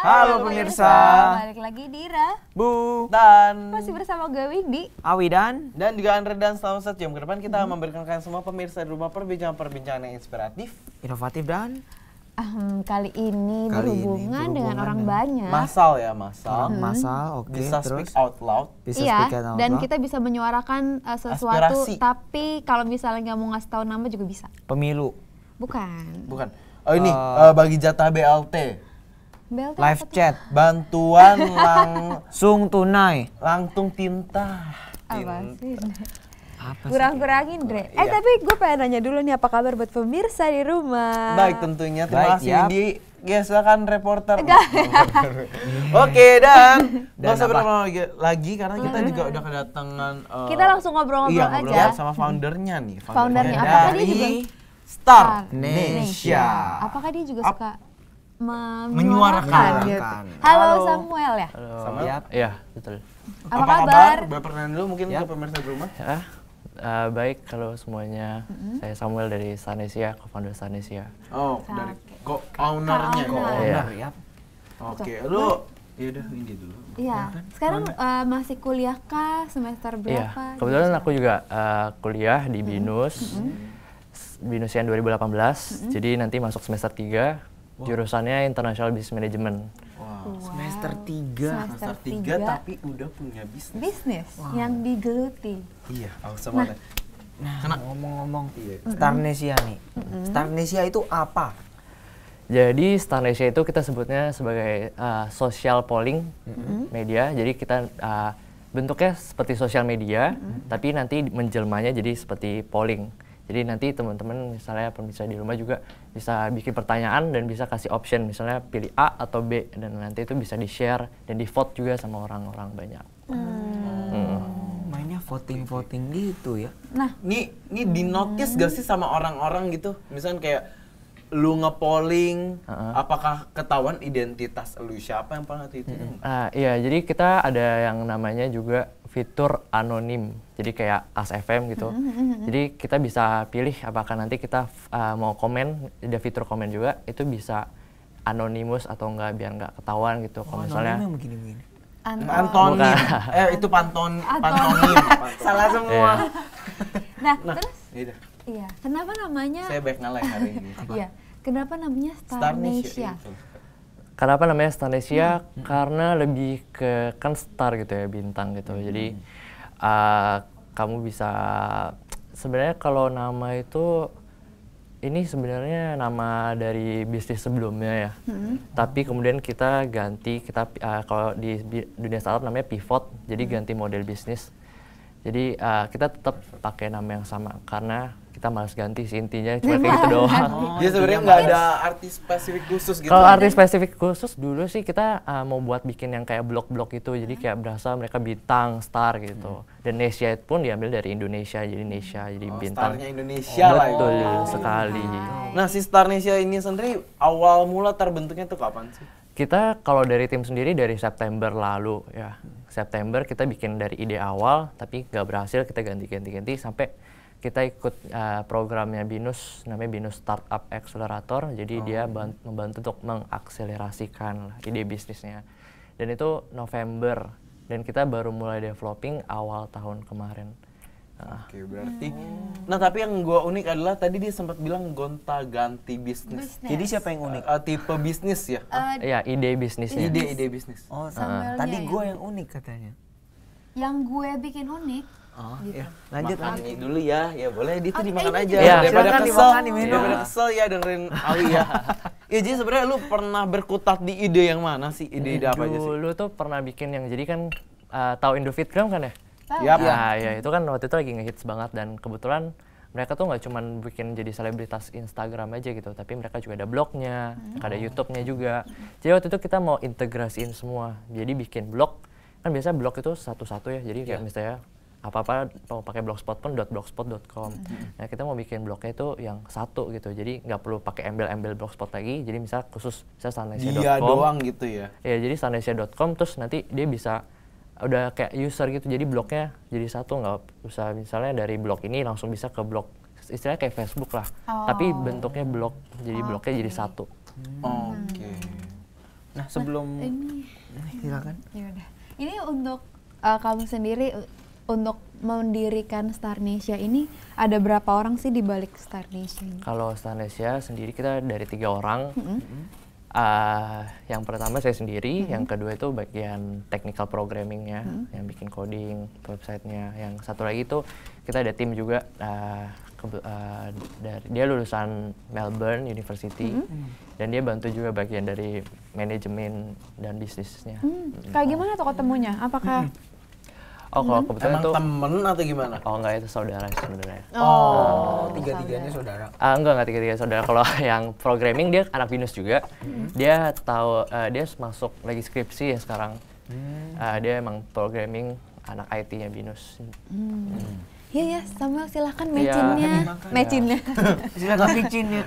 Halo pemirsa. Balik lagi di Ira, Bu, Dan masih bersama gue Widi. Awi dan juga Andre, dan selama 1 jam ke depan kita memberikan kalian semua pemirsa di rumah perbincangan-perbincangan yang inspiratif, inovatif dan Kali ini berhubungan dengan orang banyak. masal ya, masal. masal. Oke, Bisa terus speak out loud. bisa Iya, speak out dan loud. kita bisa menyuarakan sesuatu, Aspirasi. tapi kalau misalnya nggak mau ngasih tahu nama juga bisa. Pemilu, Bukan. Bukan. Oh ini bagi jatah BLT. BLT live apa tuh? chat, Bantuan sung tunai. langtung tinta. Apa sih? Apa sih? Kurang-kurangin, Dre. Tapi gue pengen nanya dulu nih, apa kabar buat pemirsa di rumah? Baik, tentunya terima Baik, kasih yap. di gesekan reporter. Oke, dan nggak usah apa? berlama lagi karena kita juga udah kedatangan. Kita langsung ngobrol-ngobrol iya, ngobrol aja. sama foundernya nih. Foundernya, apakah dia dari juga Star Indonesia. Apakah dia juga suka menyuarakan. gitu? Menyuarakan. Halo Halo. Samuel ya. Sama Yap. Iya, betul. Apa kabar? Perkenalan dulu mungkin ke pemirsa di rumah. Ya, baik kalau semuanya. Saya Samuel dari Stanesia, co-founder Stanesia. Oh, Oke. dari co-ownernya. Co-owner. Iya. Yap. Oke, lu ya udah ini dulu. Iya. Sekarang masih kuliah kah? Semester Iya, berapa? kebetulan aku juga kuliah di BINUS, BINUSian 2018. Jadi nanti masuk semester 3, jurusannya International Business Management. Wow. Semester 3. Semester 3 tapi udah punya bisnis. Bisnis yang digeluti. Iya, awesome banget. Nah, ngomong-ngomong Iya. Starnesia nih. Starnesia itu apa? Jadi Stanesia itu kita sebutnya sebagai social polling media. Jadi kita bentuknya seperti sosial media, tapi nanti menjelmanya jadi seperti polling. Jadi nanti teman-teman misalnya pemirsa di rumah juga bisa bikin pertanyaan dan bisa kasih option, misalnya pilih A atau B, dan nanti itu bisa di-share dan di-vote juga sama orang-orang banyak. Mainnya voting-voting gitu ya. Nah, Ini di notice gak sih sama orang-orang gitu? Misalnya kayak lu nge-polling, apakah ketahuan identitas lu siapa yang pernah itu? Iya, jadi kita ada yang namanya juga fitur anonim, jadi kayak As.fm gitu. Jadi kita bisa pilih apakah nanti kita mau komen, ada fitur komen juga, itu bisa anonimus atau enggak, biar nggak ketahuan gitu. Kalau misalnya Anonimnya begini-begini. Antonim. Itu pantonim. Salah semua. nah, terus Iya. iya, kenapa namanya? Saya baik ngelek hari ini. Iya, kenapa namanya Starnesia? itu. kenapa namanya Stanesia? Karena lebih ke kan star gitu ya, bintang gitu. Jadi kamu bisa sebenarnya kalau nama itu ini sebenarnya nama dari bisnis sebelumnya ya. Tapi kemudian kita ganti, kalau di dunia startup namanya pivot, jadi ganti model bisnis. Jadi kita tetap pakai nama yang sama karena kita malas ganti sih, intinya cuma kayak gitu doang. Jadi sebenarnya nggak ada artis spesifik khusus gitu. Kalau artis spesifik khusus dulu sih kita mau buat bikin yang kayak blog-blog gitu, jadi kayak berasa mereka bintang, star gitu. Dan Nesia pun diambil dari Indonesia, jadi Nesia, jadi bintang. Starnya Indonesia lah ya. Betul sekali. Nah, si Starnesia ini sendiri awal mula terbentuknya tuh kapan sih? Kita kalau dari tim sendiri dari September lalu ya. September kita bikin dari ide awal, tapi nggak berhasil, kita ganti sampai kita ikut programnya BINUS, namanya BINUS Startup Accelerator. Jadi dia membantu untuk mengakselerasikan ide bisnisnya. Dan itu November, dan kita baru mulai developing awal tahun kemarin. Oke, berarti. Nah, tapi yang gua unik adalah tadi dia sempat bilang gonta-ganti bisnis. Jadi siapa yang unik? Tipe bisnis ya? Ya, ide bisnisnya. Ide bisnis. Oh, Samuelnya tadi yang gue yang unik katanya. Yang gue bikin unik. Oh, Gitu. iya. Lanjut Makan lanjut. ini dulu ya, ya boleh itu dimakan ini aja. juga. Iya, Daripada silakan kesel, dimakan, diminum. daripada kesel ya dengerin Awi ya. Ya, jadi sebenarnya lu pernah berkutat di ide yang mana sih? Ide-ide apa aja sih? Dulu tuh pernah bikin yang jadi kan tahu Indofitgram kan ya? Yap. Ya itu kan waktu itu lagi ngehits banget, dan kebetulan mereka tuh nggak cuma bikin jadi selebritas Instagram aja gitu, tapi mereka juga ada blognya, ada YouTube-nya juga. Jadi waktu itu kita mau integrasiin semua, jadi bikin blog, kan biasanya blog itu satu-satu ya, jadi kayak misalnya apa-apa mau pakai blogspot pun .blogspot.com. Nah, kita mau bikin blognya itu yang satu gitu, jadi nggak perlu pakai embel-embel blogspot lagi, jadi misal khusus stanesia.com. Dia doang gitu ya? Ya, jadi stanesia.com, terus nanti dia bisa udah kayak user gitu, jadi blognya jadi satu, nggak usah misalnya dari blog ini langsung bisa ke blog, istilahnya kayak Facebook lah, tapi bentuknya blog, jadi blognya jadi satu. Oke. Nah, sebelum Ini silakan. ya udah. Ini untuk kamu sendiri untuk mendirikan Starnesia ini ada berapa orang sih di balik Starnesia ini? Kalau Starnesia sendiri kita dari 3 orang. Yang pertama saya sendiri, yang kedua itu bagian technical programmingnya, yang bikin coding websitenya. Yang satu lagi itu kita ada tim juga, dia lulusan Melbourne University, dan dia bantu juga bagian dari manajemen dan bisnisnya. Kayak gimana tuh ketemunya? Apakah Oh, kalau kebetulan Emang itu temen atau gimana? oh enggak, itu saudara sebenarnya. Tiga-tiganya saudara. Enggak tiga-tiga saudara. Kalau yang programming dia anak BINUS juga. Dia tahu dia masuk lagi skripsi ya sekarang. Dia emang programming anak IT-nya BINUS. Iya ya, Samuel silahkan Iya. match-innya. Match-innya. Silakan pitchin ya.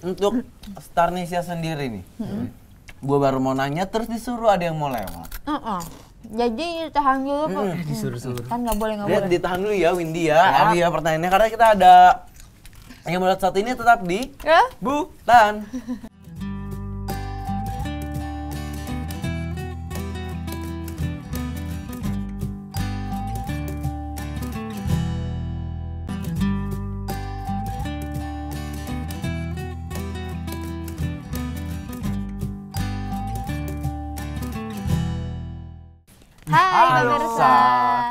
Untuk Starnesia sendiri nih, gue baru mau nanya terus disuruh ada yang mau lewat. Jadi tahan dulu Bu. Disuruh-suruh. Kan nggak boleh Dia ditahan dulu ya Windy ya, Abi ya pertanyaannya karena kita ada yang buat saat ini tetap di Ya? Bukan. Hai pemirsa,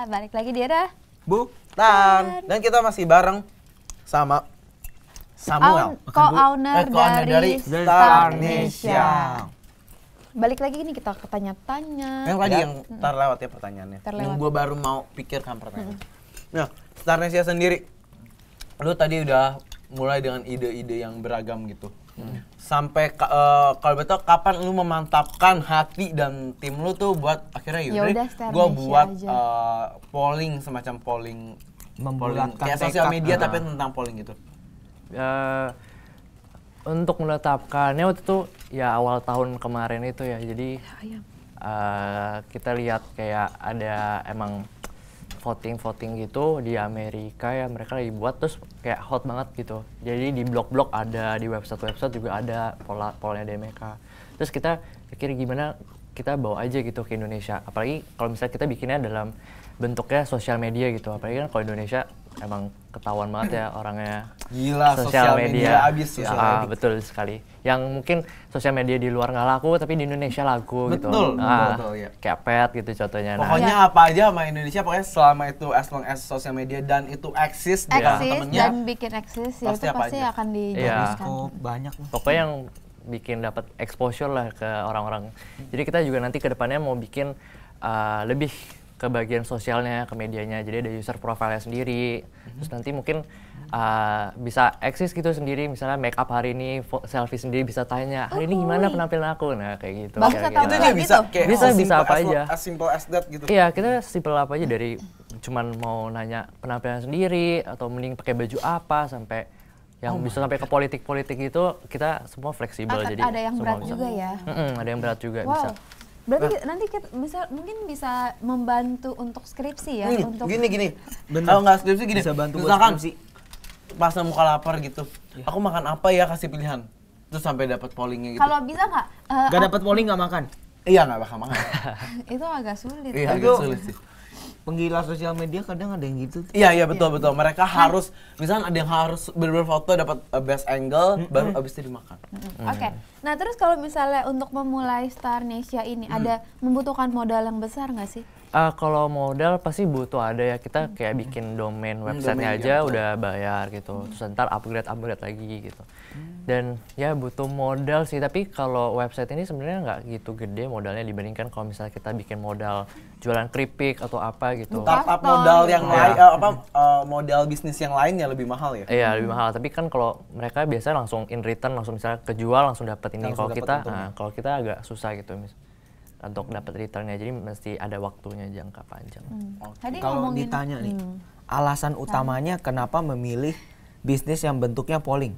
balik lagi di Era Bukan. Dan kita masih bareng sama Samuel, co-owner dari Starnesia. Balik lagi nih kita ke tanya-tanya. Yang tadi yang terlewat ya pertanyaannya. Terlewat. Yang gue baru mau pikirkan pertanyaan. Nah, Starnesia sendiri, lu tadi udah mulai dengan ide-ide yang beragam gitu. Sampai kalau betul kapan lu memantapkan hati dan tim lu tuh buat akhirnya Yaudah, gue Starnesia buat aja. polling semacam polling Membulatkan kayak tekad. sosial media tapi tentang polling gitu. Untuk menetapkannya waktu itu ya awal tahun kemarin itu ya, jadi kita lihat kayak ada emang voting gitu di Amerika ya, mereka lagi buat terus kayak hot banget gitu. Jadi di blog-blog ada, di website juga ada pollnya di Amerika. Terus kita pikir gimana kita bawa aja gitu ke Indonesia. Apalagi kalau misalnya kita bikinnya dalam bentuknya sosial media gitu. Apalagi kan kalau Indonesia emang ketahuan banget ya orangnya Gila, sosial media abis ya. Betul sekali. Yang mungkin sosial media di luar nggak laku tapi di Indonesia laku gitu. Betul, betul, ya. Kayak pet gitu contohnya. Pokoknya apa aja sama Indonesia, pokoknya selama itu as long as sosial media dan itu eksis di temen-temennya. Dan bikin eksis ya pasti itu apa pasti aja. akan Iya. dijadikan. Banyak lah. Pokoknya yang bikin dapat exposure lah ke orang-orang. Jadi kita juga nanti ke depannya mau bikin lebih ke bagian sosialnya, ke medianya. Jadi ada user profile-nya sendiri. Terus nanti mungkin bisa eksis gitu sendiri. Misalnya make up hari ini, selfie sendiri bisa tanya, hari ini gimana penampilan aku? Nah kayak gitu. Bagus kira-kira. atau Itu enggak dia bisa gitu? kayak Bisa apa aja. As simple as that gitu. Iya, kita simpel apa aja dari cuman mau nanya penampilan sendiri atau mending pakai baju apa sampai yang bisa sampai ke politik-politik itu kita semua fleksibel jadi Ada yang semua berat bisa. juga ya. Ada yang berat juga Wow. bisa. Berarti nanti kita mungkin bisa membantu untuk skripsi ya, untuk Gini. Bener. Kalau nggak skripsi gini, Bisa bantu buat misalkan skripsi. pas muka lapar gitu, aku makan apa ya, kasih pilihan. Terus sampai dapat pollingnya gitu. kalau bisa nggak? Gak dapat polling gak makan. Iya nggak bakal makan. Itu agak sulit. Iya Itu- agak sulit sih. Penggila sosial media kadang ada yang gitu. Iya betul. Mereka harus, misalnya ada yang harus bener-bener foto dapat best angle, baru abis itu dimakan. Oke. Nah terus kalau misalnya untuk memulai Starnesia ini ada membutuhkan modal yang besar nggak sih? Kalau modal pasti butuh ada ya, kita kayak bikin domain websitenya domain, aja ya, betul. udah bayar gitu, terus ntar upgrade lagi gitu. Dan ya butuh modal sih, tapi kalau website ini sebenarnya nggak gitu gede modalnya dibandingkan kalau misalnya kita bikin modal jualan keripik atau apa gitu. Startup Custom. modal yang Iya. lain, modal bisnis yang lainnya lebih mahal ya. Iya lebih mahal, tapi kan kalau mereka biasanya langsung in return, langsung misalnya kejual langsung dapat ini. Langsung Kalau dapat kita, untungnya. kalau kita agak susah gitu untuk dapat returnnya, jadi mesti ada waktunya jangka panjang. Tadi Kalau ngomongin ditanya nih, alasan utamanya kenapa memilih bisnis yang bentuknya polling?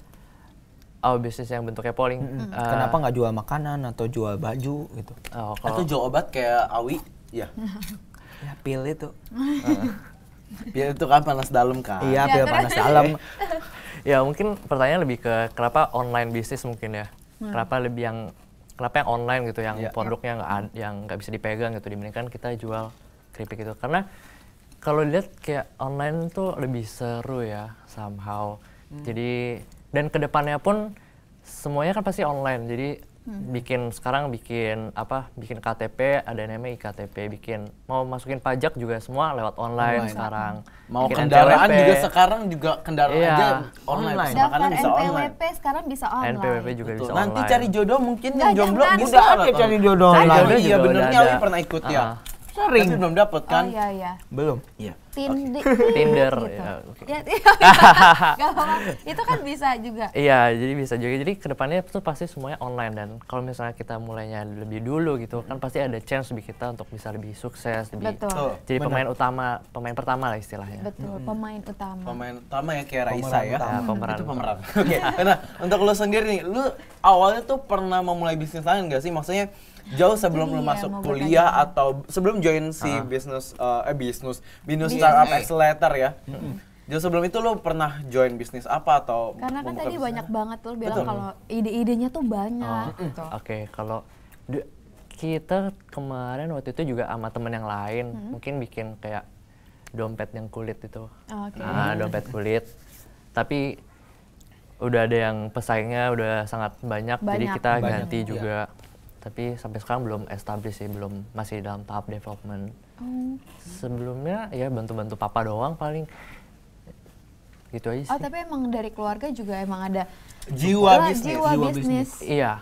Oh, bisnis yang bentuknya polling. Kenapa nggak jual makanan atau jual baju gitu? Oh, Atau kalau jual obat kayak Awi, ya. Ya pil itu. Ya itu kan panas dalam kan. Iya, pil panas dalam. ya mungkin pertanyaan lebih ke kenapa online bisnis mungkin ya. Kenapa lebih yang kenapa yang online gitu, yang Iya. produknya yang nggak bisa dipegang gitu, dibandingkan kita jual keripik gitu. Karena kalau dilihat kayak online tuh lebih seru ya somehow. Jadi dan kedepannya pun semuanya kan pasti online. Jadi sekarang bikin KTP, ada namanya iktp, mau masukin pajak juga semua lewat online sekarang. Mau Bikin kendaraan NPWP. juga sekarang kendaraan Iya. aja online. Online. Makanya Daftar bisa online. NPWP sekarang bisa online. NPWP juga Betul. bisa Nanti online. cari jodoh mungkin Nggak, yang jomblo jangan. bisa Bisa aja cari jodoh Cari online. jodoh iya juga bener udah nih ada. Ali pernah ikut ya. Sering. Tapi belum dapet kan? Oh iya iya. Belum. Iya. Tinder, gitu. ya, oke. Ya, gak apa-apa. Itu kan bisa juga. Iya, jadi bisa juga. Jadi kedepannya tuh pasti semuanya online, dan kalau misalnya kita mulainya lebih dulu gitu, kan pasti ada chance lebih kita untuk bisa lebih sukses, lebih Betul. jadi pemain pertama lah istilahnya. Betul, pemain utama. Pemain utama ya kayak Raisa ya. utama. Ya, pemeran. Itu pemeran. Oke. Nah, untuk lu sendiri nih, lu awalnya tuh pernah memulai bisnis lain gak sih? Maksudnya jauh sebelum lu Iya, masuk mau kuliah bertanya. atau sebelum join si Binus Startup Accelerator ya. Jauh sebelum itu lu pernah join bisnis apa atau Karena kan membuka tadi bisnis? banyak banget tuh bilang Betul. kalau ide-idenya tuh banyak gitu. Oke, kalau kita kemarin waktu itu juga sama temen yang lain, mungkin bikin kayak dompet yang kulit itu. Oke. Dompet kulit. Tapi udah ada yang pesaingnya udah sangat banyak, jadi Banyak. kita Banyak, ganti iya. juga. Tapi sampai sekarang belum established sih, masih dalam tahap development. Oh. Sebelumnya ya bantu-bantu papa doang paling. Gitu aja sih. Oh, tapi emang dari keluarga juga emang ada Jiwa bisnis. jiwa bisnis. Iya.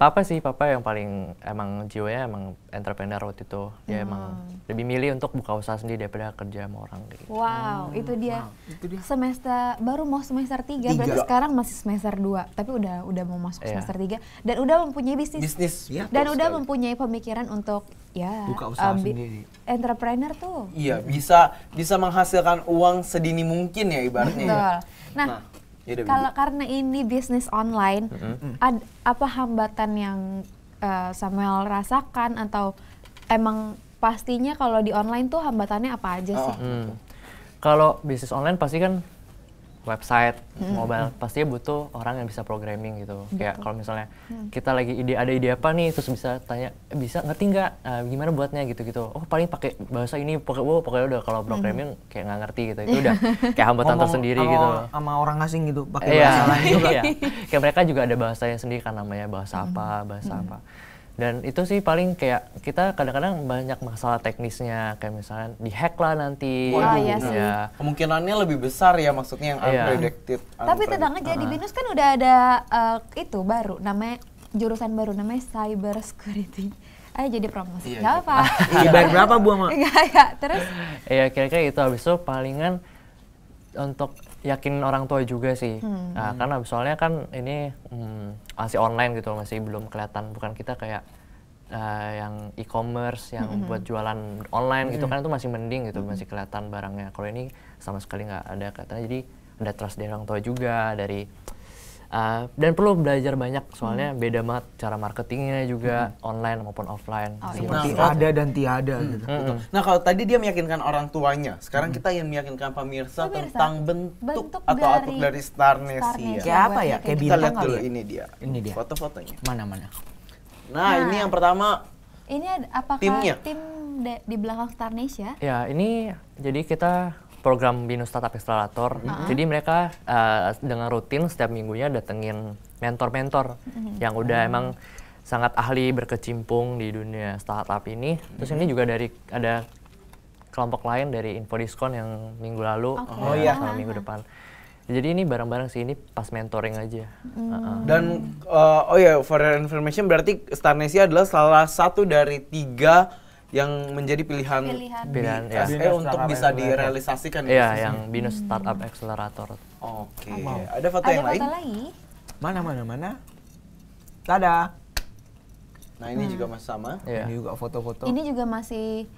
Papa yang paling emang jiwanya emang entrepreneur waktu itu. Dia emang lebih milih untuk buka usaha sendiri daripada kerja sama orang gitu. Wow, itu dia. Semester baru mau semester 3, berarti sekarang masih semester 2, tapi udah mau masuk Iya. semester 3 dan udah mempunyai bisnis. Iya. Dan udah mempunyai pemikiran untuk ya Buka usaha sendiri. entrepreneur tuh. Iya, bisa menghasilkan uang sedini mungkin ya ibaratnya. ya. Betul. Nah, ya udah, kalau karena ini bisnis online, apa hambatan yang Samuel rasakan atau emang pastinya kalau di online tuh hambatannya apa aja sih? Kalau bisnis online pasti kan website, mobile, pasti butuh orang yang bisa programming gitu. Kayak kalau misalnya kita lagi ada ide apa nih, terus bisa tanya, bisa ngerti nggak gimana buatnya gitu-gitu. Oh paling pakai bahasa ini, pokoknya udah kalau programming kayak nggak ngerti gitu. Itu udah kayak hambatan Ngomong tersendiri sama- gitu. Sama orang asing gitu, pakai Iya, bahasa lain juga. iya. Kayak mereka juga ada bahasanya sendiri kan, namanya bahasa apa. Dan itu sih paling kayak kita kadang-kadang banyak masalah teknisnya, kayak misalnya dihack lah nanti. Wah, iya sih. Kemungkinannya lebih besar ya maksudnya yang Iya. unpredicted. Tapi tenang aja, di BINUS kan udah ada itu baru, namanya jurusan baru namanya cyber security. Ayo jadi promosi, Iya, nggak apa. Dibayar berapa Bu sama? Enggak, terus Iya kira-kira itu, habis itu palingan untuk yakin orang tua juga sih. Nah, karena soalnya kan ini masih online gitu, masih belum kelihatan, bukan kita kayak yang e-commerce yang buat jualan online gitu kan, itu masih mending gitu, masih kelihatan barangnya. Kalau ini sama sekali nggak ada katanya, jadi ada trust dari orang tua juga, dari dan perlu belajar banyak soalnya beda banget cara marketingnya juga online maupun offline. Seperti Nah, ada dan tiada gitu. Betul. Nah kalau tadi dia meyakinkan orang tuanya, sekarang kita yang meyakinkan pemirsa tentang bentuk atau output dari Starnesia. Kayak apa ya? Kayak Kita bintang lihat kali dulu ya? ini dia. Ini dia. Foto-fotonya. Mana? Nah ini yang pertama. ini apakah Timnya. tim di belakang Starnesia? Ya, ini jadi kita program BINUS Startup Accelerator. Jadi mereka dengan rutin setiap minggunya datengin mentor-mentor yang udah emang sangat ahli berkecimpung di dunia startup ini. Terus ini juga ada kelompok lain dari Infodiskon yang minggu lalu, Oh iya. sama minggu depan. Jadi ini bareng-bareng sih, ini pas mentoring aja. Dan for your information berarti Starnesia adalah salah satu dari 3 yang menjadi pilihan Pilihan, ya. BSE untuk bisa direalisasikan. di Iya, bisnis yang ini. BINUS Startup Accelerator. Oke. Ada foto Ada yang lain? foto lagi? Mana? Tada. Nah ini juga masih sama. Iya. Ini juga foto-foto. Ini juga masih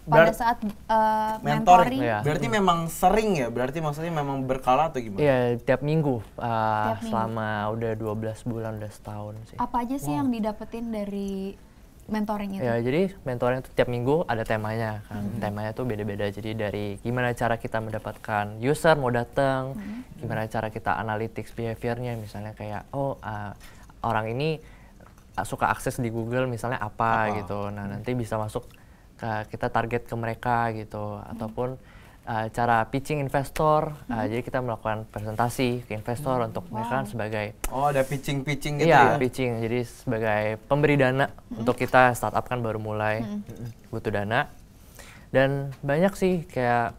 pada saat Mentoring. mentoring. Iya. Berarti memang sering ya? Berarti maksudnya memang berkala atau gimana? Iya, tiap minggu, minggu. selama udah 12 bulan, udah setahun sih. Apa aja sih yang didapetin dari mentoring itu? Ya, jadi mentoring itu tiap minggu ada temanya kan. Temanya tuh beda-beda. Jadi dari gimana cara kita mendapatkan user mau datang, gimana cara kita analytics behaviornya, misalnya kayak orang ini suka akses di Google misalnya apa gitu. Nah, nanti bisa masuk kita target ke mereka gitu, ataupun cara pitching investor. Jadi kita melakukan presentasi ke investor untuk mereka sebagai ada pitching gitu iya, ya. pitching. Jadi sebagai pemberi dana untuk kita startup kan baru mulai butuh dana. Dan banyak sih kayak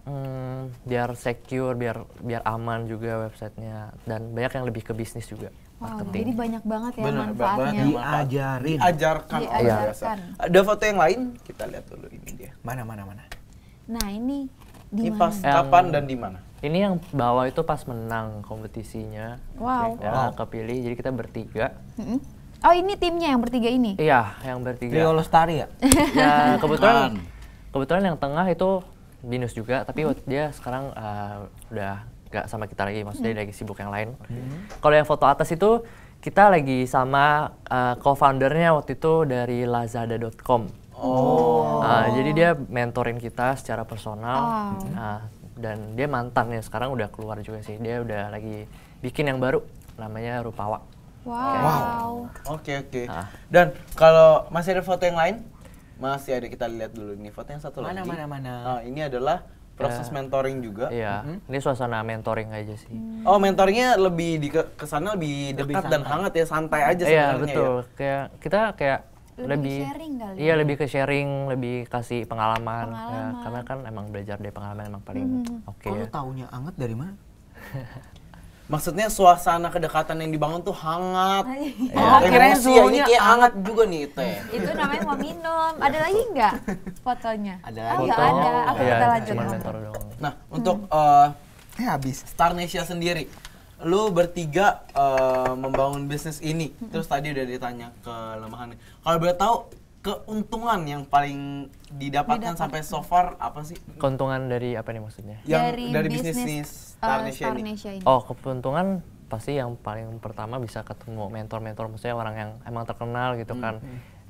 biar secure, biar aman juga websitenya, dan banyak yang lebih ke bisnis juga. Wow, Marketing. jadi banyak banget ya Bener, manfaatnya. banget yang manfaat. Diajarkan. Diajarkan. Ada foto yang lain? Kita lihat dulu ini dia. Mana. Nah, ini di Ini mana? pas kapan dan di mana? Ini yang bawah itu pas menang kompetisinya. Wow. Ya, kepilih. Jadi kita bertiga. Oh, ini timnya yang bertiga ini? Iya, yang bertiga. Trio Lestari ya? Ya, kebetulan yang tengah itu Binus juga, tapi dia sekarang udah gak sama kita lagi, maksudnya dia lagi sibuk yang lain. Kalau yang foto atas itu kita lagi sama co-foundernya waktu itu dari lazada.com. Jadi dia mentorin kita secara personal. Dan dia mantannya sekarang udah keluar juga sih. Dia udah lagi bikin yang baru namanya Rupawa. Wow. Oke. Dan kalau masih ada foto yang lain? Masih ada, kita lihat dulu nih foto yang satu lagi. Mana. Ini adalah proses mentoring juga. Iya, ini suasana mentoring aja sih. Oh, mentoringnya lebih di kesana lebih dekat dan hangat ya, santai aja Iya, sebenarnya. betul. Kayak kita Lebih ke sharing kali. Iya, lebih ke sharing, lebih kasih pengalaman. Ya, karena kan emang belajar dari pengalaman emang paling oke Kok lu ya. taunya anget dari mana? Maksudnya suasana kedekatan yang dibangun tuh hangat. kirain Emosi suhunya ini kayak hangat juga nih teh. Itu namanya mau minum. Ada lagi nggak fotonya? Ada Oh, lagi. nggak ada. Oke, Iya, kita lanjut. cuman mentor doang. Nah, untuk Habis. Starnesia sendiri, lu bertiga membangun bisnis ini, terus tadi udah ditanya kelemahannya. Kalau boleh tahu keuntungan yang paling didapatkan sampai so far apa sih? Keuntungan dari apa nih maksudnya? Yang dari bisnis Starnesia ini. ini. Oh, keuntungan pasti yang paling pertama bisa ketemu mentor-mentor, maksudnya orang yang emang terkenal gitu kan.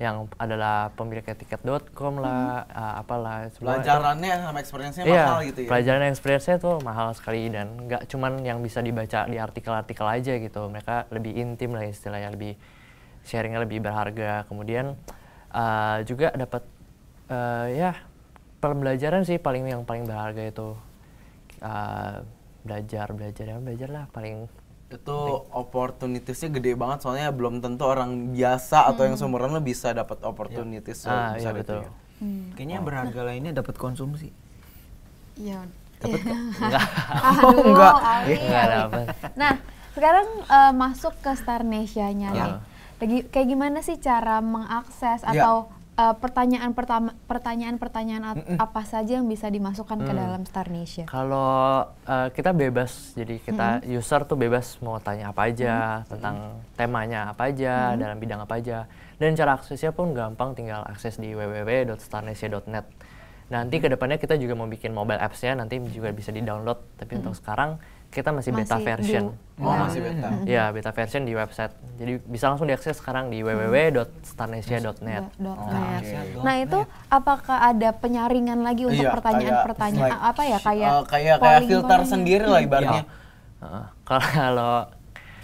Yang adalah pemilik tiket.com lah, apalah. Pelajarannya sama experience-nya Iya, mahal gitu ya? pelajaran experience-nya tuh mahal sekali dan nggak cuman yang bisa dibaca di artikel-artikel aja gitu. Mereka lebih intim lah istilahnya, lebih sharingnya lebih berharga. Kemudian juga dapat ya pembelajaran sih yang paling berharga itu. Belajar lah paling. Itu opportunities-nya gede banget, soalnya belum tentu orang biasa atau yang seumuran lo bisa dapat opportunities Iya, besar itu betul. ya. Kayaknya yang berharga lainnya dapat konsumsi. Iya. Dapat nggak? Enggak. enggak. Enggak dapat. Nah, sekarang masuk ke Starnesia-nya nih. Kayak gimana sih cara mengakses atau pertanyaan apa saja yang bisa dimasukkan ke dalam Starnesia? Kalau kita bebas, jadi kita user tuh bebas mau tanya apa aja tentang temanya apa aja, dalam bidang apa aja. Dan cara aksesnya pun gampang, tinggal akses di www.starnesia.net. Nanti kedepannya kita juga mau bikin mobile apps-nya, nanti juga bisa di-download. Tapi untuk sekarang kita masih beta version. Masih beta. Ya, beta version di website. Jadi bisa langsung diakses sekarang di www.starnesia.net. Nah, itu apakah ada penyaringan lagi untuk Iya, pertanyaan-pertanyaan apa ya kayak kayak filter sendiri lah ibaratnya.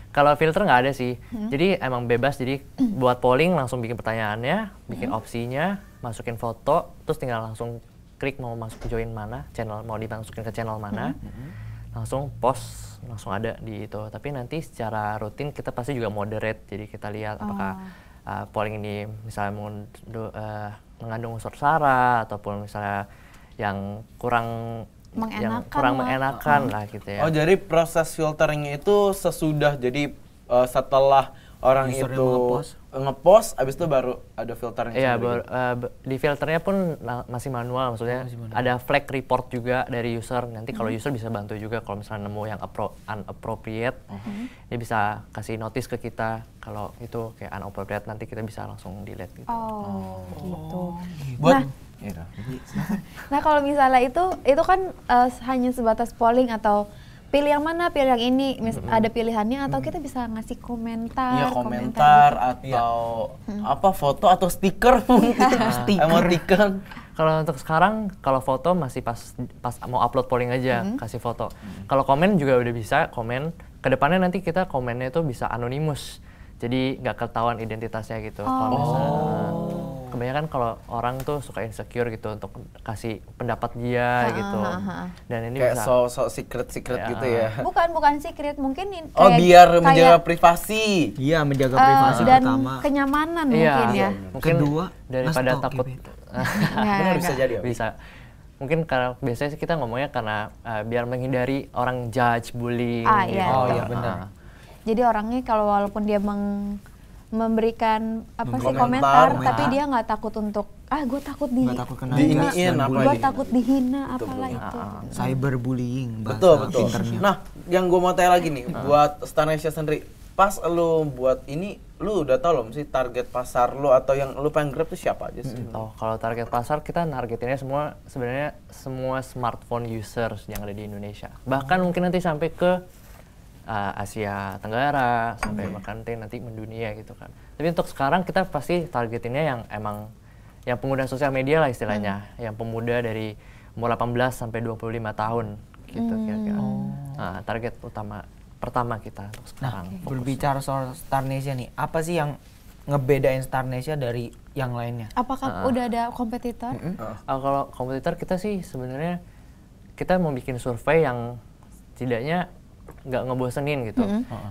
Kalau filter nggak ada sih. Jadi emang bebas. Jadi buat polling langsung bikin pertanyaannya, bikin opsinya, masukin foto, terus tinggal langsung klik mau masuk join mana, channel mau dimasukin ke channel mana. Langsung post, langsung ada di itu. Tapi nanti secara rutin kita pasti juga moderate. Jadi kita lihat apakah polling ini misalnya mengandung unsur sara ataupun misalnya yang kurang mengenakan lah gitu ya. Oh, jadi proses filteringnya itu sesudah, jadi setelah orang Usernya itu ngepost, abis itu baru ada filternya. Iya, di filternya pun masih manual, maksudnya ada flag report juga dari user. Nanti kalau user bisa bantu juga kalau misalnya nemu yang unappropriate, dia bisa kasih notice ke kita kalau itu kayak unappropriate, nanti kita bisa langsung delete gitu. Oh, gitu. Buat Nah, kalau misalnya itu kan hanya sebatas polling atau pilih yang mana, pilih yang ini, ada pilihannya atau kita bisa ngasih komentar. Iya, komentar atau apa, foto atau stiker mungkin. Emoticon. Kalau untuk sekarang, kalau foto masih pas mau upload polling aja kasih foto. Kalau komen juga udah bisa komen. Kedepannya nanti kita komennya itu bisa anonimus. Jadi nggak ketahuan identitasnya gitu. Kalau misalnya, kebanyakan kalau orang tuh suka insecure gitu untuk kasih pendapat dia gitu. Dan ini Kayak bisa so secret Ya. gitu ya. Bukan secret, mungkin Oh, kayak- biar kayak, menjaga privasi. Iya, menjaga privasi dan pertama. kenyamanan Iya, mungkin ya. mungkin Kedua, daripada nge-stalk takut gitu. Benar bisa jadi. Om. bisa. Mungkin karena biasanya sih kita ngomongnya karena biar menghindari orang judge, bullying Iya. gitu. Oh, iya, benar. Jadi orangnya kalau walaupun dia memberikan apa sih Komentar, komentar, tapi dia nggak takut untuk gue takut Nggak takut kena Diiniin, judge dan apa bullying. gue takut dihina apalah itu. Cyberbullying bahasa Betul. pinternya. Nah, yang gue mau tanya lagi nih, buat Starnesia sendiri, pas lu buat ini, lu udah tau loh sih target pasar lu atau yang lu pengen grab tuh siapa aja sih? Oh, kalau target pasar kita nargetinnya sebenarnya semua smartphone users yang ada di Indonesia. Bahkan mungkin nanti sampai ke Asia Tenggara, sampai bahkan nanti mendunia gitu kan. Tapi untuk sekarang kita pasti targetinnya yang emang yang pengguna sosial media lah istilahnya, yang pemuda dari umur 18 sampai 25 tahun gitu kira-kira. Nah, target pertama kita untuk sekarang. fokus. Berbicara soal Starnesia nih, apa sih yang ngebedain Starnesia dari yang lainnya? Apakah udah ada kompetitor? Kalau kompetitor kita sih sebenarnya kita mau bikin survei yang setidaknya nggak ngebosenin gitu.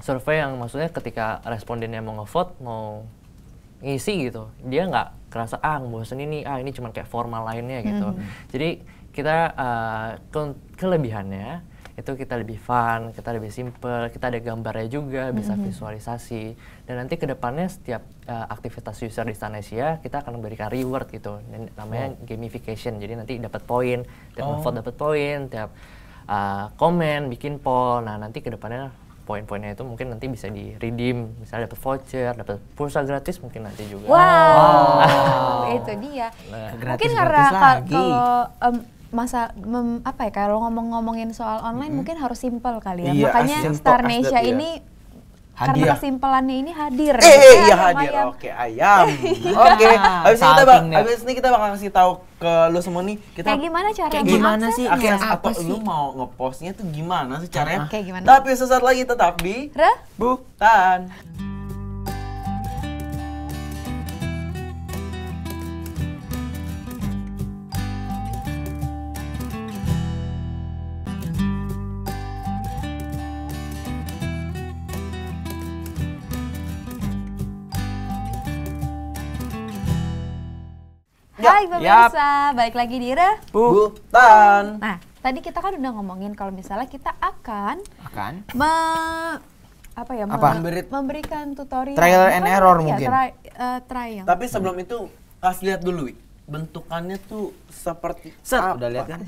Survei yang maksudnya ketika respondennya mau ngevote, mau ngisi gitu, dia nggak kerasa ngebosenin nih, ini cuma kayak formal lainnya gitu. Jadi kita kelebihannya itu kita lebih fun, kita lebih simple, kita ada gambarnya juga, bisa visualisasi. Dan nanti kedepannya setiap aktivitas user di Starnesia kita akan memberikan reward gitu, dan namanya gamification. Jadi nanti dapat poin, tiap vote dapat poin, tiap komen, bikin poll. Nah nanti kedepannya poin-poinnya itu mungkin nanti bisa di redeem, misalnya dapat voucher, dapat pulsa gratis mungkin nanti juga. Wow, itu dia. Mungkin karena Gratis-gratis lagi. kalau kalau ngomongin soal online mungkin harus simple kali ya. Iya, Makanya as simple as Starnesia that, iya. ini Hadir. karena kesimpelannya ini hadir. Iya Ayam, hadir. ayam. Oke, ayam. Oke. Salting nih. Habis ini kita bakal kasih tahu ke lu semua nih, kita Kayak gimana cara Kayak gimana mengakses? sih? akses Apa atau sih? lu mau ngepostnya tuh gimana sih caranya? Kayak gimana? Tapi sesaat lagi tetap di Bukan. Hai pemirsa, balik lagi di Bukan. Nah, tadi kita kan udah ngomongin kalau misalnya kita akan Akan memberikan tutorial. Trial and Bukan, error iya, mungkin. trial. Tapi sebelum itu kasih lihat dulu, Wi. Bentukannya tuh seperti Udah lihat kan?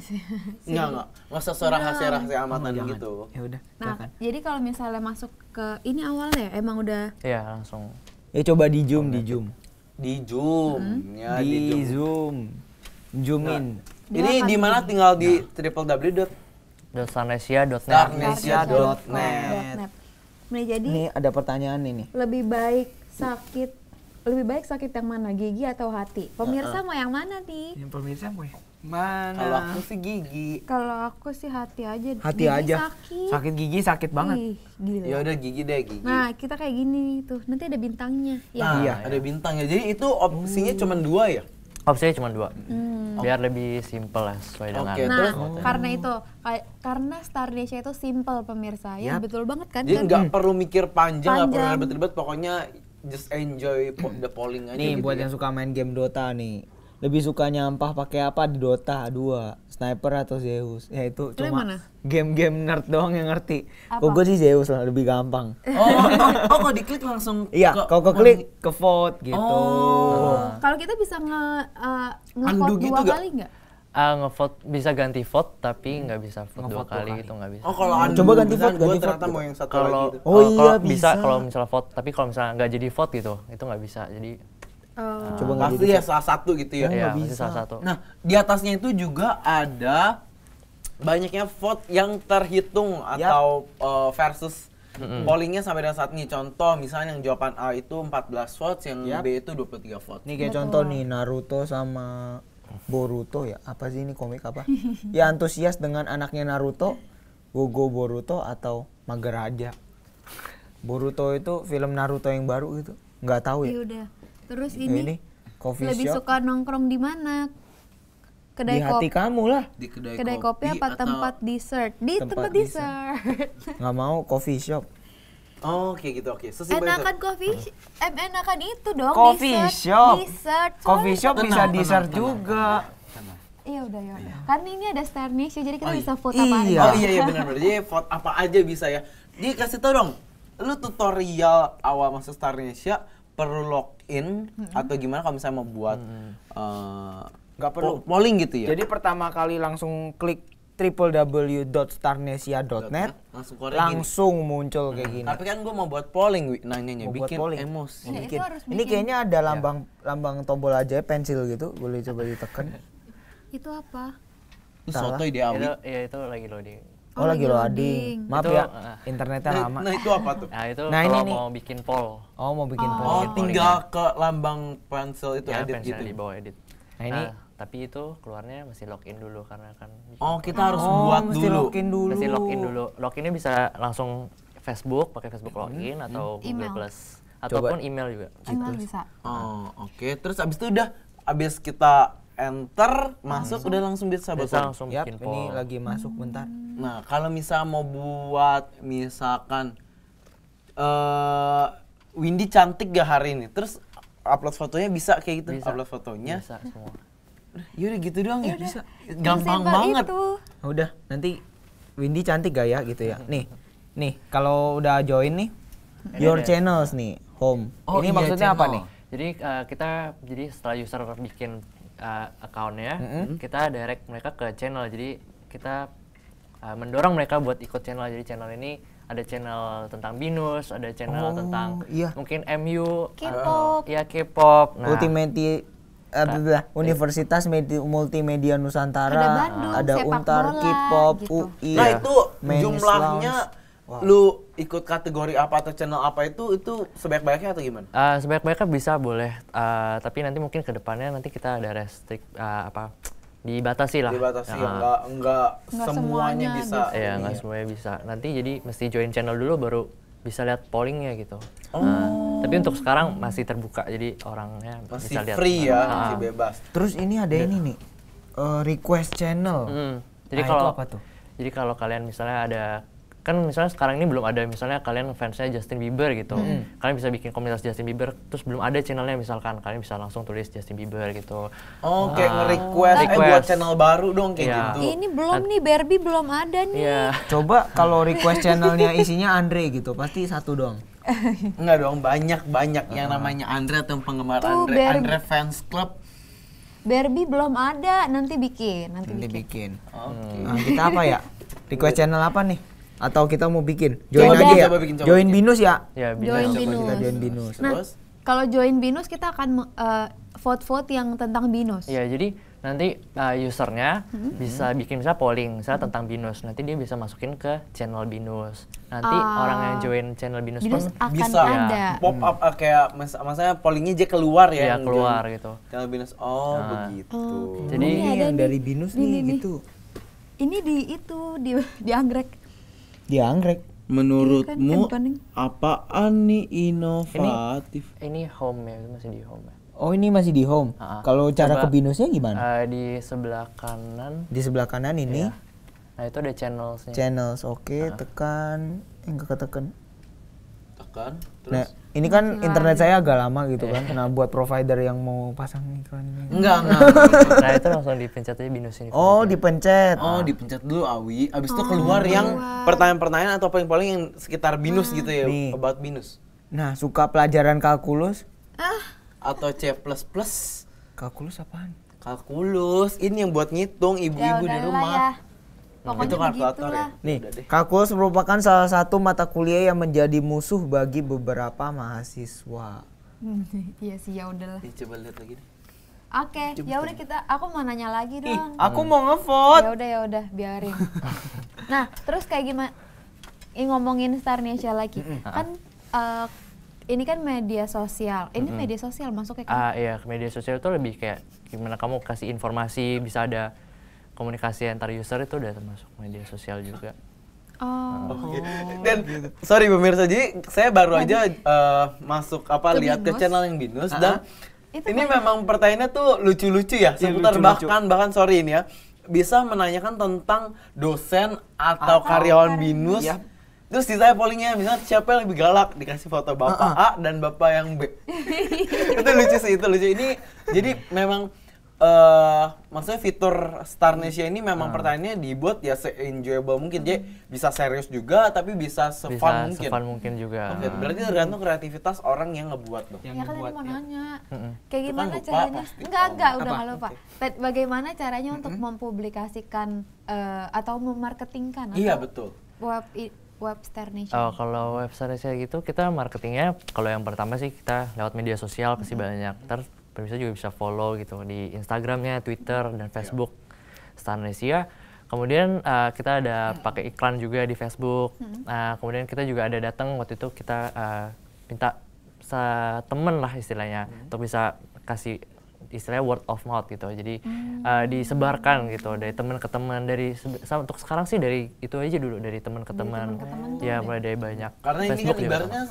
Enggak usah rahasia-rahasia amatan Jangan. gitu. Ya udah, Nah, silakan. jadi kalau misalnya masuk ke ini awalnya emang udah Iya langsung. Ya coba di zoom, di zoom. Di Zoom, ya Di di Zoom. zoom. Zoom in. Ini di mana tinggal di www.starnesia.net. Starnesia.net. .net. Nah, jadi Ini ada pertanyaan ini. lebih baik sakit yang mana, gigi atau hati? Pemirsa mau yang mana nih? Yang pemirsa gue. Mana? Kalau aku sih gigi. Kalau aku sih hati aja. Hati Gigi aja. Sakit. Sakit gigi sakit banget. Ih, gila. Ya udah gigi deh gigi. Nah, kita kayak gini tuh. Nanti ada bintangnya. Ya. Nah, Iya. ada bintangnya. Jadi itu opsinya cuma 2 ya? Opsinya cuma 2. Biar lebih simple lah sesuai dengan. Oke, Nah, terus? karena itu karena Starnesia itu simple pemirsa. Ya, betul banget kan? Jadi nggak perlu mikir panjang, nggak perlu Panjang. ribet-ribet, pokoknya just enjoy the polling aja Nih gitu buat ya. yang suka main game Dota nih. Lebih suka nyampah pakai apa di Dota 2? Sniper atau Zeus? Ya itu Lu yang cuma mana? game-game nerd doang yang ngerti. Apa? Kok gue sih Zeus lah, lebih gampang. Oh, kalau diklik langsung Iya, kalau ke klik ke vote gitu. Kalau kita bisa nge-vote Undo gitu 2 nggak? kali nggak? Ngevote bisa ganti vote tapi nggak bisa vote 2 kali gitu nggak bisa. Oh, kalau undo Coba ganti misalnya vote, gua ganti ternyata vote mau yang satu Kalau lagi gitu. Oh iya, kalau bisa. kalau misalnya vote, tapi kalau misalnya nggak jadi vote gitu, itu nggak bisa. Jadi Coba nggak Pasti ya salah satu gitu ya. ya nggak masih bisa. salah satu. Nah, di atasnya itu juga ada banyaknya vote yang terhitung atau versus pollingnya sampai dengan saat ini. Contoh misalnya yang jawaban A itu 14 votes, yang B itu 23 votes. Nih kayak contoh nih Naruto sama Boruto ya. Apa sih ini komik apa? Ya antusias dengan anaknya Naruto, Gogo Boruto atau Magaraja. Boruto itu film Naruto yang baru gitu. Nggak tahu ya. Ya udah. Terus Ya ini coffee lebih shop suka nongkrong di mana? di Kedai hati kopi, kamu lah. Di kedai kopi apa atau- tempat dessert? Di Tempat tempat dessert. Nggak mau coffee shop. Oh, kayak gitu, oke. Sesimpel itu. Enakan enakan itu dong. Coffee dessert. shop. Dessert. Coffee shop Tenang, bisa tenang, dessert tenang, juga. tenang. Iya udah ya udah. Karena ini ada Starnesia jadi kita Oh, bisa iya. vote apa aja. Iya. Oh iya benar-benar. Jadi vote apa aja bisa ya. Jadi kasih tau dong. Lu tutorial awal masuk Starnesia perlu login atau gimana kalau misalnya mau buat Nggak perlu. polling gitu ya. Jadi pertama kali langsung klik www.starnesia.net langsung keluar langsung muncul kayak gini. Tapi kan gue mau buat polling, Wi, nanyanya Mau buat bikin polling. emosi. Nah, itu harus Ini kayaknya ada lambang tombol aja pensil gitu, boleh coba ditekan. Itu apa? Lu sotoy dia, Awi. Itu ya itu lagi loading. Oh, lagi loading. Maaf Itu, ya, internetnya lama. Nah itu apa tuh? Nah itu Nah, ini kalau nih. mau bikin poll. Oh, mau bikin poll. Oh, tinggal ke lambang pensil itu Ya, edit pensil gitu. di bawah edit. Nah, ini Tapi itu keluarnya masih login dulu karena kan Oh, kita harus buat mesti dulu. login dulu. mesti login dulu. Loginnya bisa langsung Facebook, pakai Facebook login atau Google Email. Plus ataupun email juga. Email bisa. Oh, oke. Terus abis itu udah abis kita enter masuk udah langsung bisa buat Bisa polling. langsung Yap, bikin ini poll. lagi masuk bentar. Nah, kalau misal mau buat misalkan Windy cantik gak hari ini? Terus upload fotonya bisa kayak gitu? Bisa. Upload fotonya? Bisa semua. Yaudah gitu doang ya? Bisa. Sesimpel Gampang banget. itu. Nah, udah, nanti Windy cantik gak ya gitu ya. Nih kalau udah join nih, your channels nih, home. Oh, Ini iya, maksudnya apa channel. nih? Jadi jadi setelah user bikin account-nya, kita direct mereka ke channel. Jadi kita mendorong mereka buat ikut channel. Jadi channel ini ada channel tentang binus, ada channel tentang iya. mungkin MU, K-pop. ya K-pop. Nah, Universitas Multimedia Nusantara, Ada Bandung, ada sepak Untar, bola, K-pop, gitu. UI. Nah itu Men's jumlahnya Lounge. lu ikut kategori apa atau channel apa itu sebaik-baiknya atau gimana? sebaik-baiknya bisa boleh, tapi nanti mungkin ke depannya nanti kita ada dibatasi lah. Dibatasi Ya, enggak semuanya semuanya bisa. Iya, nggak semuanya bisa. Nanti jadi mesti join channel dulu baru bisa lihat pollingnya gitu. Tapi untuk sekarang masih terbuka, jadi orangnya Masih bisa lihat. free ya, masih bebas. Terus ini ada ini nih, request channel. Jadi Nah, kalau itu apa tuh? Jadi kalau kalian misalnya ada, kan misalnya sekarang ini belum ada, misalnya kalian fansnya Justin Bieber gitu, kalian bisa bikin komunitas Justin Bieber, terus belum ada channelnya misalkan, kalian bisa langsung tulis Justin Bieber gitu. Oh, kayak nge-request buat request. channel baru dong kayak Iya. gitu. Ini belum nih, Barbie belum ada nih. Iya. Coba kalau request channelnya isinya Andre gitu, pasti satu doang. Enggak dong, banyak yang namanya Andre atau penggemar Tuh, Andre, Barbie. Andre Fans Club. Barbie belum ada, nanti bikin. Nanti bikin. Oke. Nah, kita apa ya? Request channel apa nih? Atau kita mau bikin? Join Coba aja ya. coba bikin, coba Join bikin. binus ya. Ya, bisa. Join Coba binus. Kita join binus. Nah, Terus? kalau join binus kita akan vote-vote yang tentang binus. Iya, jadi nanti usernya bisa bikin misalnya polling misalnya tentang binus, nanti dia bisa masukin ke channel binus. Nanti orang yang join channel binus, Binus pun akan bisa ada. pop up kayak maksudnya pollingnya aja keluar ya. ya yang keluar join gitu. channel binus. Oh, begitu. Jadi Ini Ini ada yang nih. dari binus Nih, nih nih. gitu. Ini di anggrek. Di anggrek. Menurutmu Kan handphone. apaan nih inovatif? ini home ya, masih di home ya. Oh, ini masih di home. Kalau cara Coba, ke binusnya gimana? Di sebelah kanan, Di sebelah kanan ini nah itu ada channelsnya. channels. Oke, tekan. Enggak ketekan. Tekan. Nah, Terus? ini kan internet saya agak lama gitu kan. Nah, buat provider yang mau pasang iklan ini. Enggak. Nah itu langsung dipencet aja binus ini. Oh, dipencet. Oh, dipencet dulu Awi. Abis itu keluar yang pertanyaan-pertanyaan atau polling-polling yang sekitar binus gitu ya, Nih. about binus. Nah, suka pelajaran kalkulus? Atau C++. Kalkulus apaan? Kalkulus, ini yang buat ngitung ibu-ibu di udahlah rumah. ya. Pokoknya Itu kalkulator ya. begitulah. Nih, Udah deh. kalkulus merupakan salah satu mata kuliah yang menjadi musuh bagi beberapa mahasiswa. Iya sih, ya udahlah. Nih, coba lihat lagi deh. Oke, ya udah aku mau nanya lagi dong. Aku mau ngevote. Ya udah, biarin. Nah, terus kayak gimana? Ini ngomongin Starnesia lagi. Kan ini kan media sosial. Ini media sosial masuknya kan? Iya, ke media sosial itu lebih kayak gimana kamu kasih informasi, bisa ada komunikasi antar user, itu udah termasuk media sosial juga. Oh. Oke. Dan sorry pemirsa, jadi saya baru aja masuk Ke lihat ke Binus. channel yang Binus dan Itu ini banyak. memang pertanyaannya tuh lucu-lucu ya, seputar lucu-lucu. bahkan sorry ini ya, bisa menanyakan tentang dosen atau karyawan Binus. Yap. Terus ditanya pollingnya, misalnya siapa yang lebih galak, dikasih foto bapak A dan bapak yang B. Itu lucu sih, itu lucu. Ini jadi memang maksudnya fitur Starnesia ini memang pertanyaannya dibuat ya se-enjoyable mungkin. Jadi bisa serius juga tapi bisa Bisa se-fun mungkin. se-fun mungkin juga. Oke, berarti tergantung kreativitas orang yang ngebuat dong. Ya kan tadi mau nanya, kayak Itu kan gimana lupa caranya? pasti. Enggak, udah Apa? nggak lupa. Bagaimana caranya untuk mempublikasikan atau memarketingkan Iya, atau betul. web Starnesia? Oh, kalau website saya gitu kita marketingnya kalau yang pertama sih kita lewat media sosial pasti banyak. Terus pemirsa juga bisa follow gitu di Instagramnya, Twitter dan Facebook Starnesia. Kemudian kita ada pakai iklan juga di Facebook. Kemudian kita juga ada datang waktu itu kita minta temen lah istilahnya untuk bisa kasih istilahnya word of mouth gitu. Jadi disebarkan gitu dari teman ke teman, untuk sekarang sih dari itu aja dulu, dari teman ke teman. Ya mulai dari banyak. Karena ini kan juga ibaratnya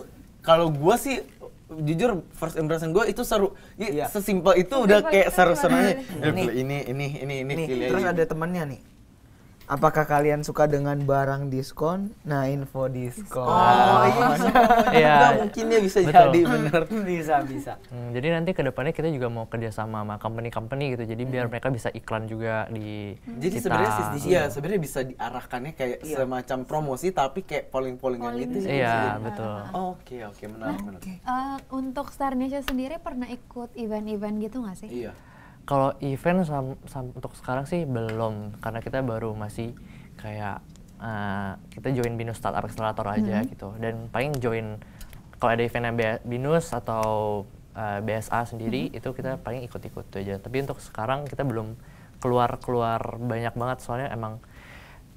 kalau gua sih jujur first impression gue itu seru. Iya. Sesimpel itu udah kayak seru-seru aja. Nih. Ini Nih, pilih terus aja. ada temannya nih. Apakah kalian suka dengan barang diskon? Nah, info diskon. Oh, iya. Iya. Nggak, mungkin ya bisa Betul. jadi bener. bisa. Jadi nanti ke depannya kita juga mau kerja sama company-company gitu. Jadi biar mereka bisa iklan juga di Jadi kita. sebenarnya iya sebenarnya bisa diarahkannya kayak semacam promosi tapi kayak polling-pollingan gitu sih. Iya, betul. Oke, menarik. Untuk Starnesia sendiri pernah ikut event-event gitu nggak sih? Iya. Kalau event untuk sekarang sih belum, karena kita baru masih kayak kita join Binus Startup Accelerator aja gitu. Dan paling join kalau ada eventnya Binus atau BSA sendiri itu kita paling ikut-ikut aja. Tapi untuk sekarang kita belum keluar banyak banget soalnya emang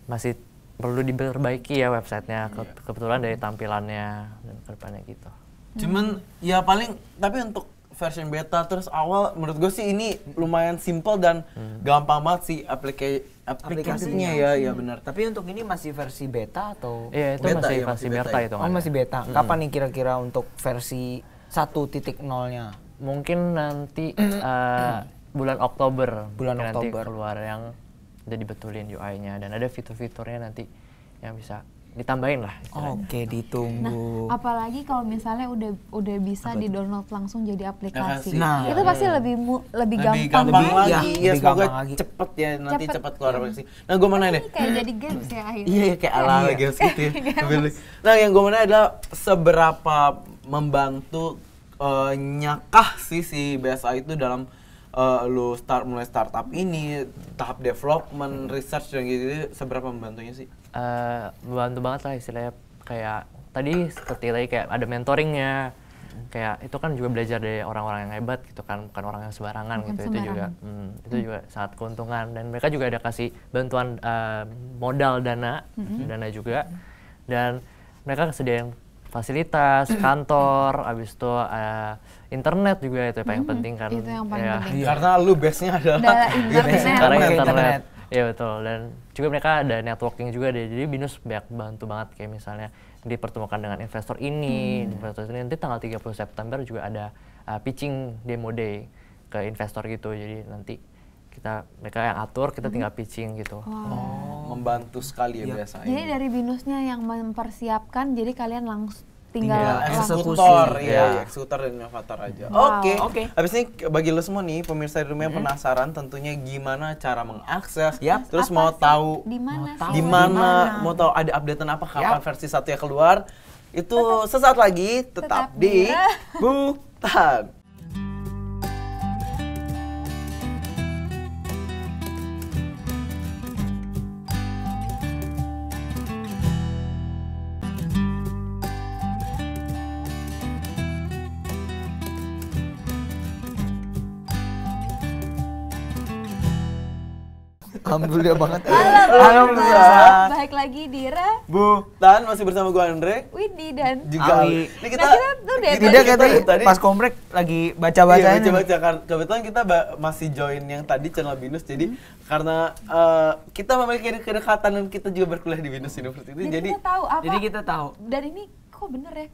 masih perlu diperbaiki ya websitenya. Kebetulan dari tampilannya dan kedepannya gitu. Cuman ya paling tapi untuk version beta terus awal menurut gue sih ini lumayan simple dan gampang banget sih aplikasinya ya benar. Tapi untuk ini masih versi beta atau? Iya, itu Beta, masih ya, versi masih beta beta ya. itu. Oh, masih beta. Kapan nih kira-kira untuk versi 1.0-nya? Mungkin nanti bulan Oktober. Bulan mungkin Oktober. nanti keluar yang udah dibetulin UI-nya dan ada fitur-fiturnya nanti yang bisa ditambahin lah istilahnya. Oke, ditunggu. Apalagi kalau misalnya udah bisa di-download langsung jadi aplikasi. Nah, itu pasti lebih Lebih gampang. gampang Lebih- lagi. iya, Ya, lebih semoga gampang lagi. cepet ya nanti Cepet. cepat keluar aplikasi. Nah, gue mau nanya deh. Kayak jadi games ya akhirnya. Iya, kayak ala games gitu ya. Nah, yang gue mau nanya adalah seberapa membantu nyakah si BSA itu dalam lu mulai startup ini, tahap development, research dan gitu, seberapa membantunya sih? Membantu banget lah istilahnya, kayak tadi seperti tadi kayak ada mentoringnya, kayak itu kan juga belajar dari orang-orang yang hebat gitu kan, bukan orang yang sembarangan Bukan gitu. Itu juga sangat keuntungan dan mereka juga ada kasih bantuan modal dana juga, dan mereka sediain fasilitas kantor, abis itu internet juga itu yang paling penting kan. Itu yang paling Ya. penting. Karena lu base-nya adalah Adalah internet. Karena Pakai internet. internet. Iya betul, dan juga mereka ada networking juga deh. Jadi Binus banyak bantu banget kayak misalnya dipertemukan dengan investor ini, investor ini nanti tanggal 30 September juga ada pitching demo day ke investor gitu. Jadi nanti mereka yang atur, kita tinggal pitching gitu. membantu sekali ya biasanya. Jadi dari Binusnya yang mempersiapkan, jadi kalian langsung tinggal langsung. Eksekutor, eksekusi. ya, eksekutor dan inovator aja. Wow. Oke. Habis ini bagi lo semua nih pemirsa di rumah yang penasaran tentunya gimana cara mengakses, Yap. terus Apa mau sih? tahu Di mana sih? di mana, mau tahu ada updatean apa kapan versi 1 keluar, itu sesaat lagi tetap tetap di di Butan. Alhamdulillah banget. Alhamdulillah. Baik lagi Dira, Bu, Tan masih bersama gua Andre. Widi dan Juga Ali. Ini kita tuh dari Tidak kayak tadi tadi pas komplek lagi Iya, baca-bacanya. baca-baca kan. Kebetulan kita masih join yang tadi channel Binus, jadi karena kita memiliki kedekatan dan kita juga berkuliah di Binus University, jadi kita tahu apa. Jadi kita tahu. Dan ini kok bener ya?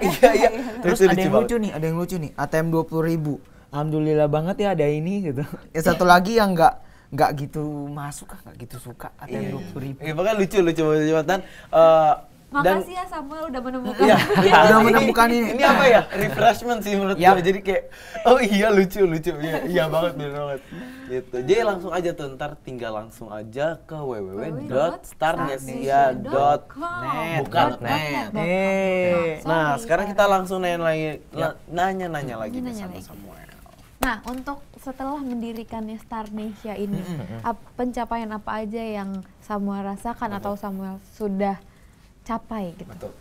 iya iya. Terus Itu ada yang banget. lucu nih, ada yang lucu nih. ATM 20.000. Alhamdulillah banget ya ada ini gitu. Yang satu lagi yang nggak gitu masuk, nggak gitu suka ATM 20.000. Iya, makanya lucu Dan Makasih ya Samuel udah menemukan. iya, Udah menemukan ini. Ini apa ya? Refreshment sih menurut Yap. gue. Jadi kayak oh iya lucu. Iya banget bener banget. Gitu. Jadi langsung aja tuh, ntar tinggal langsung aja ke www.starnesia.net. Bukan net. Nah, sekarang kita langsung nanya lagi nih sama Samuel. Nah, untuk setelah mendirikannya Starnesia ini, pencapaian apa aja yang Samuel rasakan atau Samuel sudah capai gitu? Betul.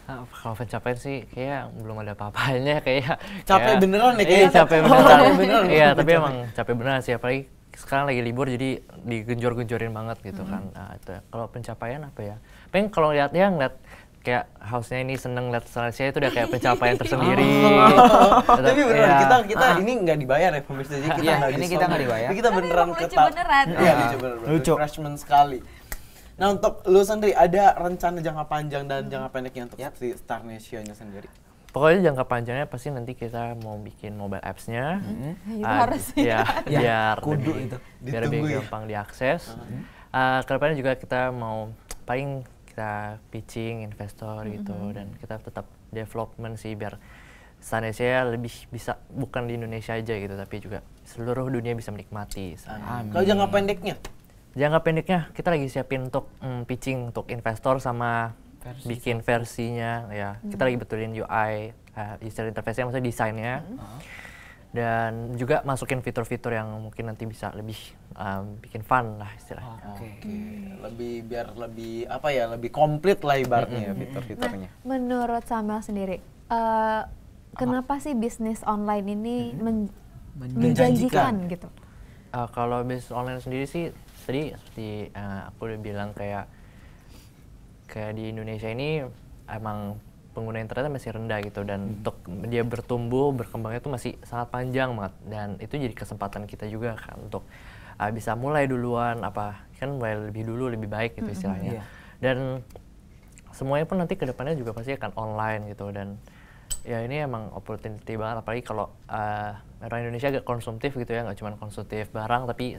Kalau pencapaian sih kayak belum ada apa-apanya kayak Capek beneran nih Iya, kayaknya. capek beneran. Capek beneran. Iya, tapi emang capek beneran sih, apalagi sekarang lagi libur jadi digenjor-genjorin banget gitu kan. Nah, itu. Kalau pencapaian apa ya? Pengen kalau ngeliat kayak house-nya ini seneng lihat Starnesia itu udah kayak pencapaian tersendiri. Tapi beneran Iya. kita ini nggak dibayar ya pemirsa, jadi kita Iya, nggak ini diskon. kita nggak dibayar. Jadi kita beneran lucu ketawa. beneran. Iya, lucu beneran. Lucu. Refreshment sekali. Nah, untuk lu sendiri ada rencana jangka panjang dan jangka pendeknya untuk si Starnesia-nya sendiri? Pokoknya jangka panjangnya pasti nanti kita mau bikin mobile apps-nya. Itu harus ya, Ya, biar kudu lebih, itu. biar lebih Ditunggu ya. gampang diakses. Kedepannya juga kita mau paling kita pitching investor gitu, dan kita tetap development sih biar Starnesia lebih bisa bukan di Indonesia aja gitu, tapi juga seluruh dunia bisa menikmati. Kalau jangka pendeknya? Jangka pendeknya kita lagi siapin untuk pitching untuk investor sama bikin versinya ya. Kita lagi betulin UI, user interface-nya, maksudnya desainnya. Dan juga masukin fitur-fitur yang mungkin nanti bisa lebih bikin fun lah istilahnya. Oke. Biar lebih apa ya, lebih komplit lah ibaratnya ya fitur-fiturnya. Menurut Samuel sendiri, kenapa sih bisnis online ini menjanjikan gitu? Kalau bisnis online sendiri sih tadi seperti aku udah bilang kayak di Indonesia ini emang pengguna internet masih rendah gitu, dan untuk dia bertumbuh berkembangnya itu masih sangat panjang banget, dan itu jadi kesempatan kita juga kan untuk bisa mulai duluan, kan mulai lebih dulu lebih baik gitu istilahnya. Dan semuanya pun nanti kedepannya juga pasti akan online gitu, dan ya ini emang opportunity banget, apalagi kalau orang Indonesia agak konsumtif gitu ya, nggak cuma konsumtif barang tapi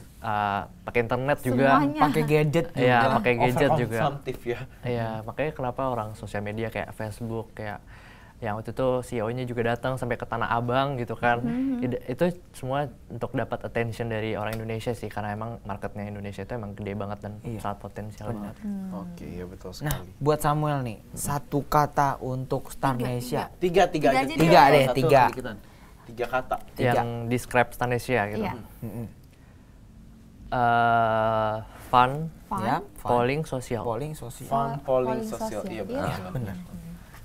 pakai internet juga, Semuanya. Pakai gadget juga. ya pakai gadget juga. Overkonsumtif ya. Iya, makanya kenapa orang sosial media kayak Facebook, kayak yang waktu itu CEO-nya juga datang sampai ke Tanah Abang gitu kan. Itu semua untuk dapat attention dari orang Indonesia sih, karena emang marketnya Indonesia itu emang gede banget dan sangat potensial banget. Oke, ya betul Nah, sekali. buat Samuel nih, satu kata untuk Starnesia. Tiga Tiga aja. aja Tiga deh, Satu tiga. sedikit. 3 kata. Yang describe Starnesia gitu. Iya. Fun, Fun. Ya, fun. polling, sosial. Polling sosial. Fun, polling, polling sosial. sosial. Iya Iya. benar.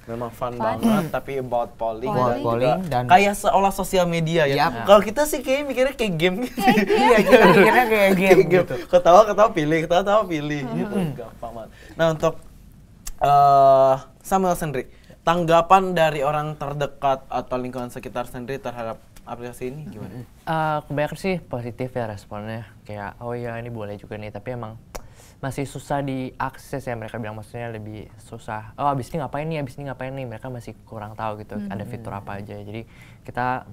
Memang fun banget, tapi about polling, Polling. dan juga Polling dan- kayak seolah sosial media ya. Yap. Kalau kita sih kayaknya mikirnya kayak game gitu. Iya, kita mikirnya kayak game gitu. Ketawa pilih gitu. Gampang banget. Nah, untuk Samuel sendiri, tanggapan dari orang terdekat atau lingkungan sekitar sendiri terhadap aplikasi ini gimana? Kebanyakan sih positif ya responnya, kayak oh ya ini boleh juga nih, tapi emang masih susah diakses ya, mereka bilang maksudnya lebih susah. Oh abis ini ngapain nih, mereka masih kurang tahu gitu ada fitur apa aja. Jadi kita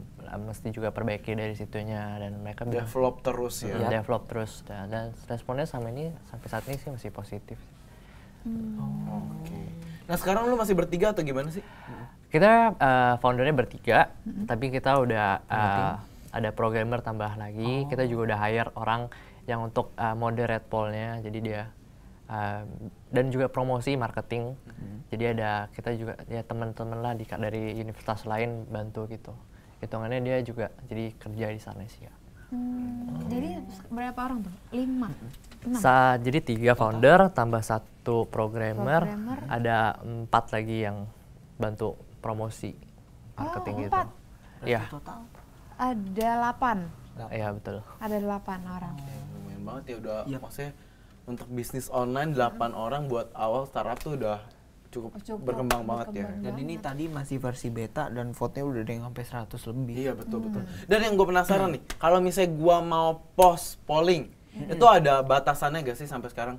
mesti juga perbaiki dari situnya, dan mereka bilang Develop terus ya. develop terus, dan responnya sampai saat ini sih masih positif. Oke. Nah, sekarang lu masih bertiga atau gimana sih? Kita foundernya bertiga, tapi kita udah ada programmer tambah lagi. Kita juga udah hire orang yang untuk moderate poll-nya, jadi dia dan juga promosi marketing. Jadi ada kita juga ya teman-teman lah dari universitas lain bantu gitu. Hitungannya dia juga jadi kerja di Starnesia. Jadi berapa orang tuh? 5? 6? Jadi 3 founder tambah 1 programmer, Programmer. ada 4 lagi yang bantu promosi marketing gitu. 4? Iya, Ada 8. iya betul. Ada 8 orang. Lumayan banget ya, udah maksudnya untuk bisnis online 8 orang buat awal startup tuh udah cukup berkembang banget ya. Dan ini tadi masih versi beta dan vote-nya udah ada yang sampai 100 lebih. Iya betul. Dan yang gue penasaran nih, kalau misalnya gue mau post polling, itu ada batasannya gak sih sampai sekarang?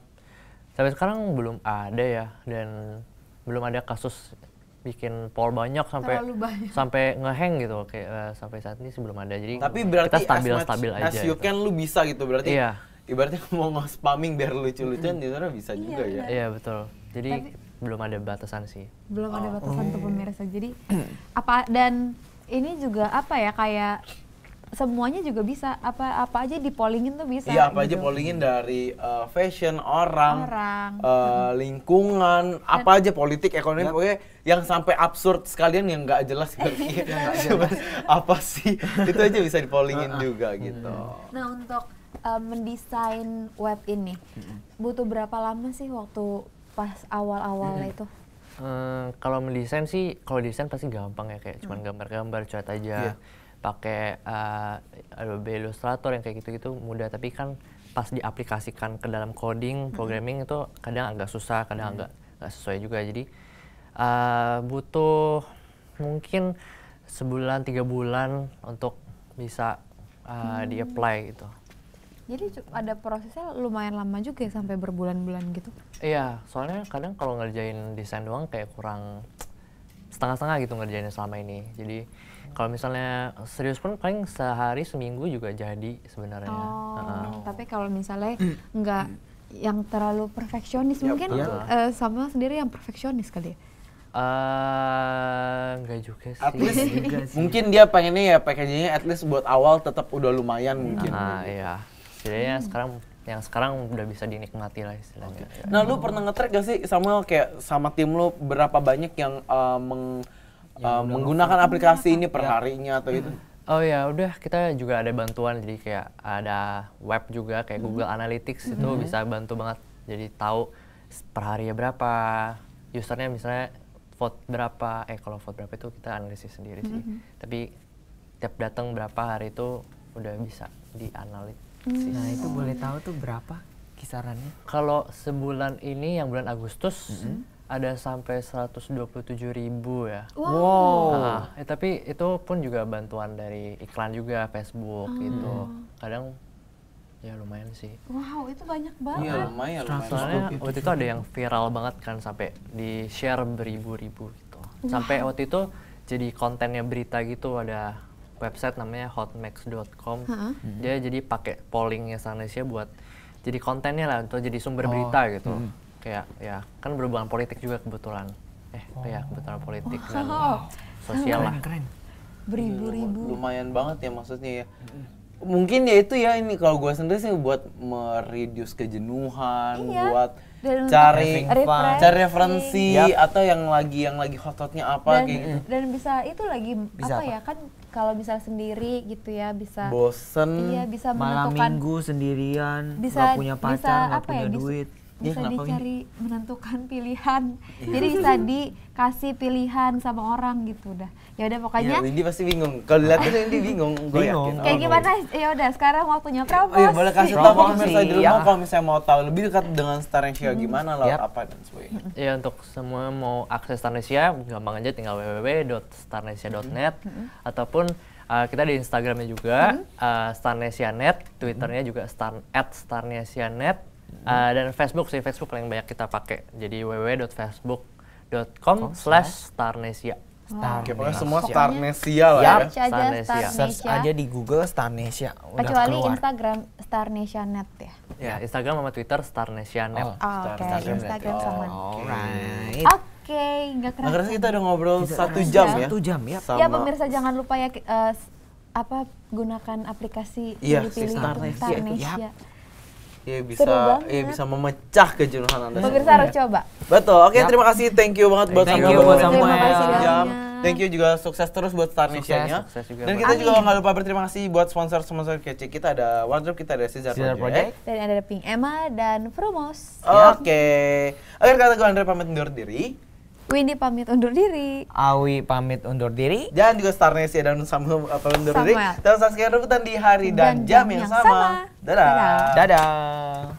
Sampai sekarang belum ada ya, dan belum ada kasus bikin poll banyak sampai ngehang gitu, kayak sampai saat ini sih belum ada. Jadi tapi berarti kita stabil aja. As you gitu. can lu bisa gitu berarti. Iya. Ibaratnya mau nge-spamming biar lucu-lucuan di sana bisa juga ya. Iya betul. Jadi belum ada batasan sih. Belum ada batasan tuh pemirsa. Jadi dan ini juga kayak semuanya juga bisa, apa aja di pollingin tuh bisa. Iya, apa aja gitu. pollingin dari fashion, orang. Lingkungan, apa aja politik, ekonomi, pokoknya yang sampai absurd sekalian yang nggak jelas apa sih, itu aja bisa di pollingin juga gitu. Nah, untuk mendesain web ini butuh berapa lama sih waktu pas awal-awal itu? Kalau mendesain sih, kalau desain pasti gampang ya, kayak cuman gambar-gambar, cat aja. Pakai Adobe Illustrator yang kayak gitu-gitu mudah, tapi kan pas diaplikasikan ke dalam coding, programming itu kadang agak susah, kadang agak nggak sesuai juga. Jadi butuh mungkin 1-3 bulan untuk bisa di-apply gitu. Jadi ada prosesnya lumayan lama juga ya, sampai berbulan-bulan gitu? Iya, soalnya kadang kalau ngerjain desain doang kayak kurang setengah-setengah gitu ngerjainnya selama ini. Jadi kalau misalnya serius pun paling sehari seminggu juga jadi sebenarnya. Tapi kalau misalnya nggak yang terlalu perfeksionis, mungkin sama sendiri yang perfeksionis kali ya? Enggak juga sih. At least mungkin dia pengennya ya packagingnya at least buat awal tetap udah lumayan mungkin. Iya. Jadinya sekarang udah bisa dinikmati lah istilahnya. Nah, lu pernah nge-track gak sih Samuel kayak sama tim lu berapa banyak yang menggunakan aplikasi ini per harinya atau itu? Oh ya, udah kita juga ada bantuan, jadi kayak ada web juga kayak Google Analytics itu bisa bantu banget. Jadi tahu per harinya berapa, usernya misalnya vote berapa, kalau vote berapa itu kita analisis sendiri sih. Tapi tiap datang berapa hari itu udah bisa dianalisis. Nah, itu boleh tahu tuh berapa kisarannya? Kalau sebulan ini yang bulan Agustus ada sampai 127.000 ya. Wow. Tapi itu pun juga bantuan dari iklan juga, Facebook gitu. Kadang ya lumayan sih. Wow, itu banyak banget. Iya, lumayan. Soalnya waktu itu ada yang viral banget kan, sampai di share beribu-ribu gitu. Sampai waktu itu jadi kontennya berita gitu, ada website namanya hotmax.com. Dia jadi pakai pollingnya Starnesia buat jadi kontennya lah, untuk jadi sumber berita gitu. Kayak ya kan berhubungan politik juga kebetulan. Kebetulan politik dan sosial lah. Keren. Beribu-ribu. Lumayan banget ya maksudnya ya. Mungkin ya itu ya, ini kalau gue sendiri sih buat mereduce kejenuhan, buat cari referensi atau yang lagi hot-hotnya apa kayak gitu. Dan bisa itu lagi ya kan, kalau misalnya sendiri gitu ya bisa bosen. Iya, bisa malam menentukan minggu sendirian, bisa nggak punya pacar, nggak punya duit. Bisa dicari menentukan pilihan. Jadi bisa dikasih pilihan sama orang gitu udah. Ya udah pokoknya. Ya, Windy pasti bingung. Kalau dilihat itu Windy bingung, gue yakin. Kayak gimana? Ya udah sekarang waktunya promosi. Oh iya, boleh kasih tahu pemirsa di rumah kalau misalnya mau tahu lebih dekat dengan Starnesia gimana lah apa dan sebagainya. Ya, untuk semua mau akses Starnesia gampang aja, tinggal www.starnesia.net ataupun kita di Instagramnya juga starnesia.net, Twitternya juga @starnesia.net. Dan Facebook paling banyak kita pakai, jadi www.facebook.com/starnesia. Oke, pokoknya semua Starnesia lah ya. Search aja di Google Starnesia. Kecuali Instagram Starnesia.net ya. Ya, Instagram sama Twitter Starnesia.net. Oke, Instagram sama. Alright. Oke, nggak kerasa. Nggak kerasa kita udah ngobrol 1 jam ya. 1 jam ya. Ya pemirsa, jangan lupa ya gunakan aplikasi yang dipilih Starnesia. Ya bisa memecah kejenuhan Anda. Pemirsa harus coba. Betul. Oke, terima kasih. Thank you banget buat Thank you buat Samuel. Terima kasih jam. banyak. Thank you juga, sukses terus buat Starnesia-nya. Sukses juga. Dan kita juga nggak lupa berterima kasih buat sponsor-sponsor kece. Kita ada Wardrobe, kita ada Caesar Project. Dan ada Pink Emma dan Promos. Oke. Akhir kata gue Andre pamit undur diri. Windy pamit undur diri. Awi pamit undur diri. Dan juga Starnesia dan Samuel undur diri. Samuel. Dan saksikan rebutan di hari dan jam yang sama. Dadah. Dadah.